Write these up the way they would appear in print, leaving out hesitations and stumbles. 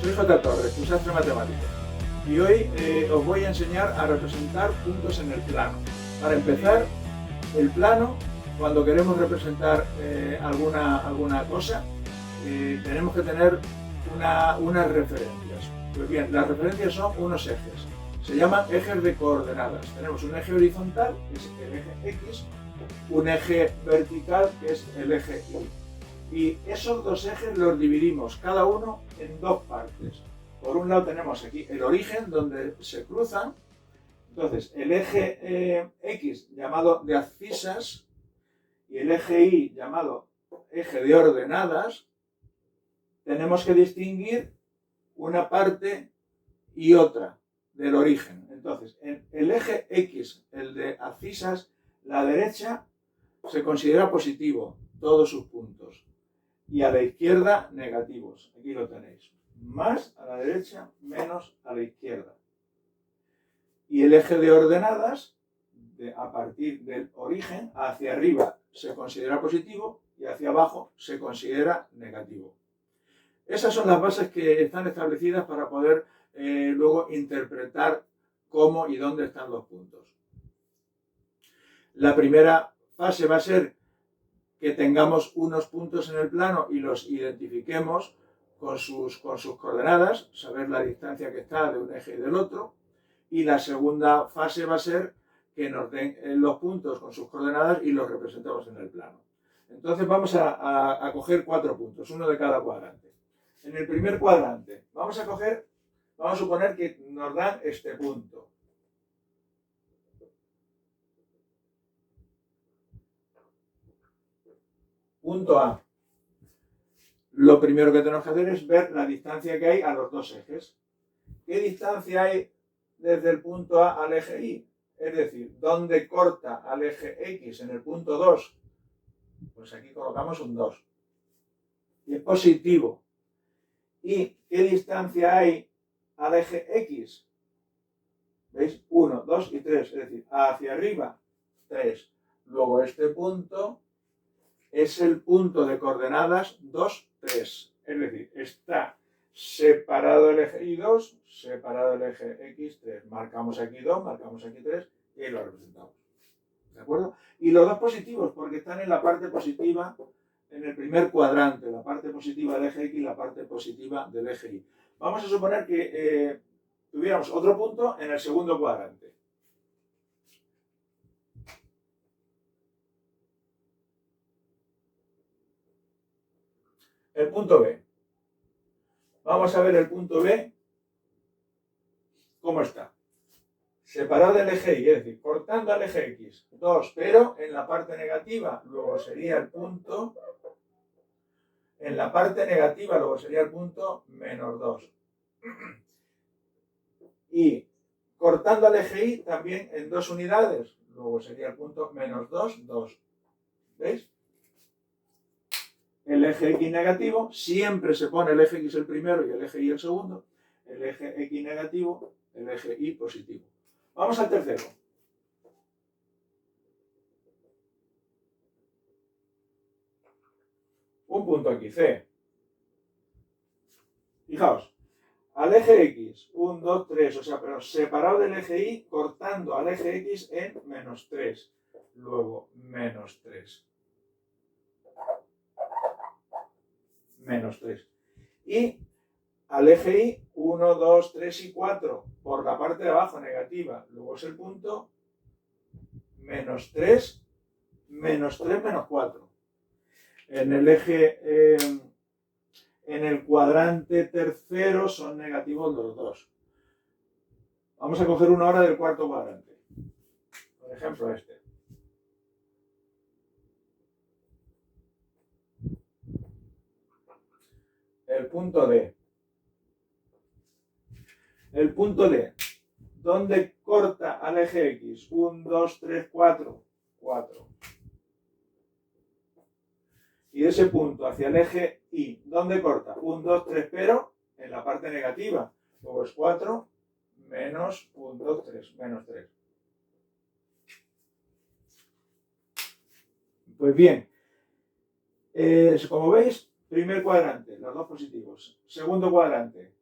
Soy J. Torres, tu sastre matemático, y hoy os voy a enseñar a representar puntos en el plano. Para empezar, el plano, cuando queremos representar alguna cosa, tenemos que tener unas referencias. Pues bien, las referencias son unos ejes. Se llaman ejes de coordenadas. Tenemos un eje horizontal, que es el eje X, un eje vertical, que es el eje Y. Y esos dos ejes los dividimos cada uno en dos partes. Por un lado tenemos aquí el origen, donde se cruzan. Entonces, el eje X, llamado de abscisas, y el eje Y, llamado eje de ordenadas, tenemos que distinguir una parte y otra del origen. Entonces, en el eje X, el de abscisas, la derecha se considera positivo, todos sus puntos. Y a la izquierda, negativos. Aquí lo tenéis. Más a la derecha, menos a la izquierda. Y el eje de ordenadas, a partir del origen, hacia arriba se considera positivo y hacia abajo se considera negativo. Esas son las bases que están establecidas para poder luego interpretar cómo y dónde están los puntos. La primera fase va a ser que tengamos unos puntos en el plano y los identifiquemos con sus coordenadas, saber la distancia que está de un eje y del otro. Y la segunda fase va a ser que nos den los puntos con sus coordenadas y los representemos en el plano. Entonces vamos a coger 4 puntos, uno de cada cuadrante. En el primer cuadrante vamos a suponer que nos dan este punto. Punto A. Lo primero que tenemos que hacer es ver la distancia que hay a los dos ejes. ¿Qué distancia hay desde el punto A al eje Y? Es decir, ¿dónde corta al eje X en el punto 2? Pues aquí colocamos un 2. Y es positivo. ¿Y qué distancia hay al eje X? ¿Veis? 1, 2 y 3. Es decir, hacia arriba, 3. Luego este punto es el punto de coordenadas 2, 3. Es decir, está separado el eje Y2, separado el eje X3. Marcamos aquí 2, marcamos aquí 3 y ahí lo representamos. ¿De acuerdo? Y los dos positivos, porque están en la parte positiva, en el primer cuadrante, la parte positiva del eje X y la parte positiva del eje Y. Vamos a suponer que tuviéramos otro punto en el segundo cuadrante. El punto B. Vamos a ver el punto B, cómo está. Separado del eje Y, es decir, cortando al eje X, 2, pero en la parte negativa, luego sería el punto, en la parte negativa, luego sería el punto menos 2. Y cortando al eje Y también en 2 unidades, luego sería el punto menos 2, 2. ¿Veis? El eje X negativo, siempre se pone el eje X el primero y el eje Y el segundo. El eje X negativo, el eje Y positivo. Vamos al tercero. Un punto aquí, C. Fijaos, al eje X, 1, 2, 3, o sea, pero separado del eje Y, cortando al eje X en menos 3. Luego, menos 3. Menos 3. Y al eje Y, 1, 2, 3 y 4, por la parte de abajo negativa. Luego es el punto menos 3, menos 3, menos 4. En el eje, en el cuadrante tercero son negativos los dos. Vamos a coger una hora del cuarto cuadrante. Por ejemplo, este. El punto D. El punto D. ¿Dónde corta al eje X? 1, 2, 3, 4. 4. Y de ese punto hacia el eje Y, ¿dónde corta? 1, 2, 3, pero en la parte negativa. Luego es 4 menos 1, 2, 3, menos 3. Pues bien, como veis, primer cuadrante, los dos positivos. Segundo cuadrante,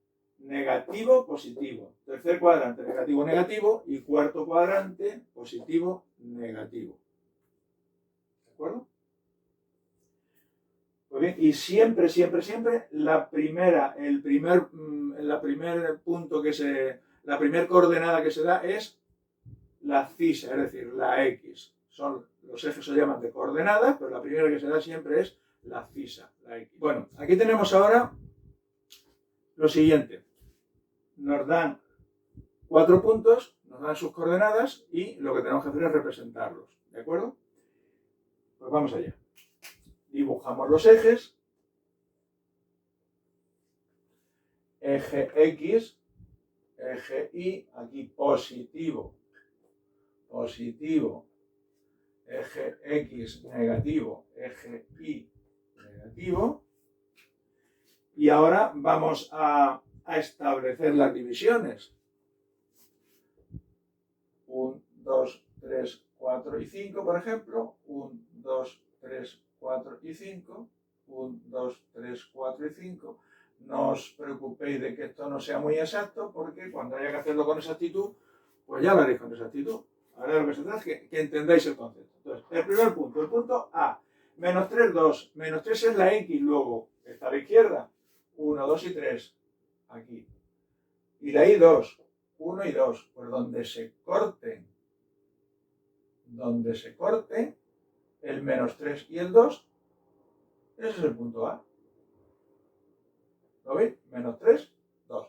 negativo, positivo. Tercer cuadrante, negativo, negativo. Y cuarto cuadrante, positivo, negativo. ¿De acuerdo? Pues bien, y siempre, siempre, siempre, la primera coordenada que se da es la cisma, es decir, la X. Los ejes se llaman de coordenadas, pero la primera que se da siempre es la cisma, la X. Bueno, aquí tenemos ahora lo siguiente. Nos dan 4 puntos, nos dan sus coordenadas y lo que tenemos que hacer es representarlos. ¿De acuerdo? Pues vamos allá. Dibujamos los ejes. Eje X, eje Y, aquí positivo, positivo, eje X negativo, eje Y negativo. Y ahora vamos a establecer las divisiones. 1, 2, 3, 4 y 5, por ejemplo. 1, 2, 3, 4 y 5. 1, 2, 3, 4 y 5. No os preocupéis de que esto no sea muy exacto, porque cuando haya que hacerlo con exactitud, pues ya lo haréis con exactitud. Ahora de lo que se trata es que entendáis el concepto. Entonces, el primer punto, el punto A. Menos 3, 2. Menos 3 es la X, luego está a la izquierda. 1, 2 y 3. Aquí. Y la Y, 2. 1 y 2. Pues donde se corten el menos 3 y el 2, ese es el punto A. ¿Lo veis? Menos 3, 2.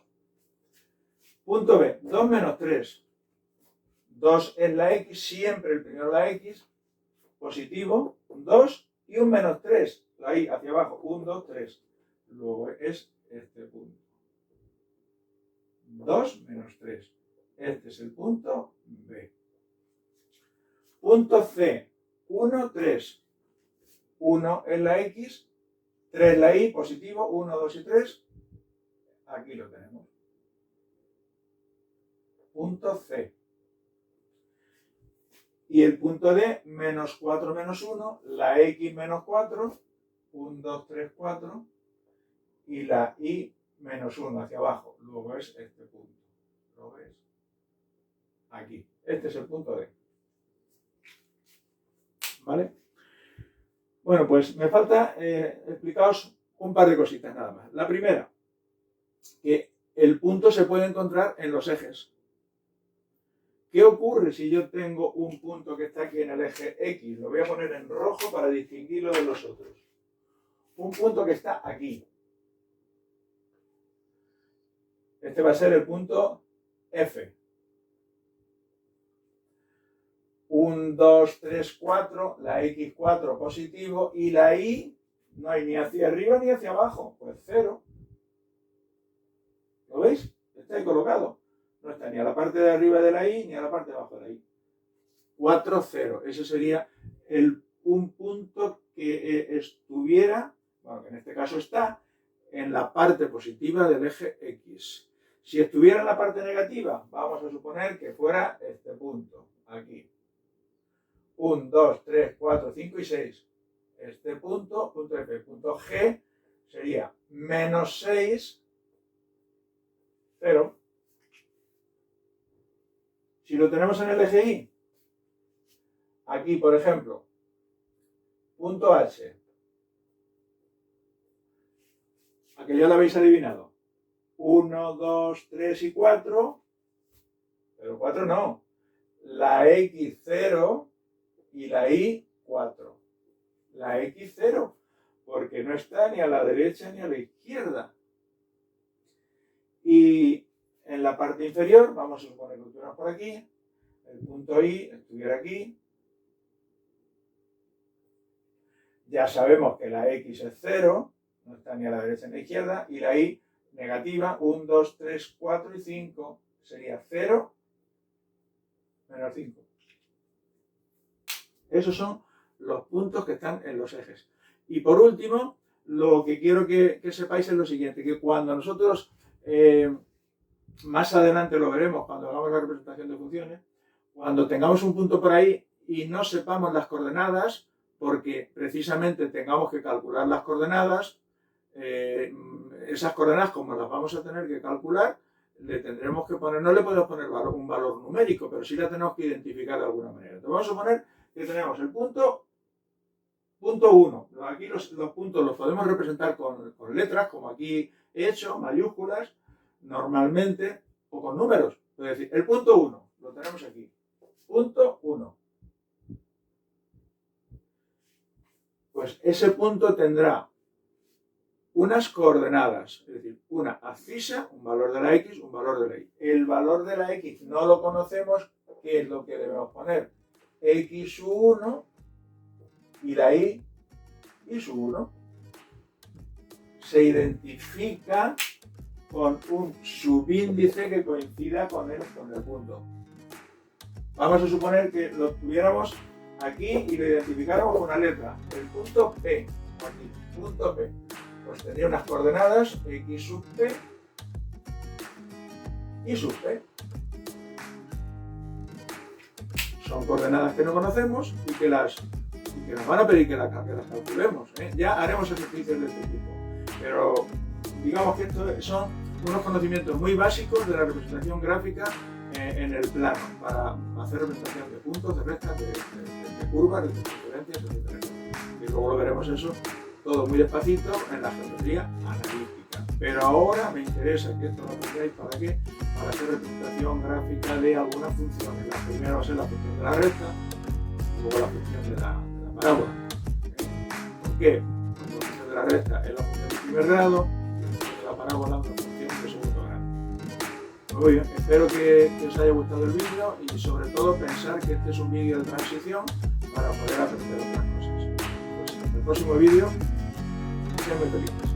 Punto B. 2 menos 3. 2 es la X, siempre el primero la X. Positivo, 2 y un menos 3. La Y hacia abajo, 1, 2, 3. Luego es este punto. 2 menos 3. Este es el punto B. Punto C. 1, 3. 1 es la X, 3 la Y, positivo, 1, 2 y 3. Aquí lo tenemos. Punto C. Y el punto D, menos 4 menos 1, la X menos 4, 1, 2, 3, 4, y la Y menos 1 hacia abajo. Luego es este punto. ¿Lo ves? Aquí. Este es el punto D. ¿Vale? Bueno, pues me falta explicaros un par de cositas nada más. La primera, que el punto se puede encontrar en los ejes. ¿Qué ocurre si yo tengo un punto que está aquí en el eje X? Lo voy a poner en rojo para distinguirlo de los otros. Un punto que está aquí. Este va a ser el punto F. 1, 2, 3, 4, la X4 positivo y la Y no hay ni hacia arriba ni hacia abajo, pues 0. ¿Lo veis? Está ahí colocado. No está ni a la parte de arriba de la Y ni a la parte de abajo de la Y. 4, 0. Ese sería un punto que estuviera, bueno, que en este caso está, en la parte positiva del eje X. Si estuviera en la parte negativa, vamos a suponer que fuera este punto, aquí. 1, 2, 3, 4, 5 y 6. Este punto, punto F, punto G, sería menos 6, 0. Si lo tenemos en el eje Y, aquí, por ejemplo, punto H, a que ya lo habéis adivinado. 1, 2, 3 y 4, pero 4 no. La X 0 y la Y 4. La X 0, porque no está ni a la derecha ni a la izquierda. Y en la parte inferior, vamos a suponer que estuviera por aquí, el punto Y estuviera aquí. Ya sabemos que la X es 0, no está ni a la derecha ni a la izquierda, y la Y negativa, 1, 2, 3, 4 y 5, sería 0 menos 5. Esos son los puntos que están en los ejes. Y por último, lo que quiero que sepáis es lo siguiente, que cuando nosotros, más adelante lo veremos cuando hagamos la representación de funciones, cuando tengamos un punto por ahí y no sepamos las coordenadas, porque precisamente tengamos que calcular las coordenadas, esas coordenadas, como las vamos a tener que calcular, le tendremos que poner, no le podemos poner un valor numérico, pero sí la tenemos que identificar de alguna manera. Entonces vamos a suponer que tenemos el punto 1. Aquí los puntos los podemos representar con letras, como aquí he hecho, mayúsculas, normalmente, o con números. Es decir, el punto 1, lo tenemos aquí. Punto 1. Pues ese punto tendrá unas coordenadas, es decir, una abscisa, un valor de la x, un valor de la y. El valor de la x no lo conocemos, ¿qué es lo que debemos poner? x1 y la y su 1. Se identifica con un subíndice que coincida con el punto. Vamos a suponer que lo tuviéramos aquí y lo identificáramos con una letra, el punto P, aquí, punto P. Pues tendría unas coordenadas x sub p y sub p. Son coordenadas que no conocemos y que nos van a pedir que las calculemos. Ya haremos ejercicios de este tipo. Pero digamos que estos son unos conocimientos muy básicos de la representación gráfica en el plano, para hacer representación de puntos, de rectas, de curvas, de circunferencias, etc. Y luego lo veremos eso todo muy despacito en la geometría analítica. Pero ahora me interesa que esto lo aprendáis. ¿Para qué? Para hacer representación gráfica de algunas funciones. La primera va a ser la función de la recta, y luego la función de la parábola. ¿Por qué? Porque la función de la recta es la función de primer grado, y la función de la parábola es la función de segundo grado. Muy bien, espero que os haya gustado el vídeo y sobre todo pensar que este es un vídeo de transición para poder aprender otras cosas. Pues en el próximo vídeo, sean muy felices.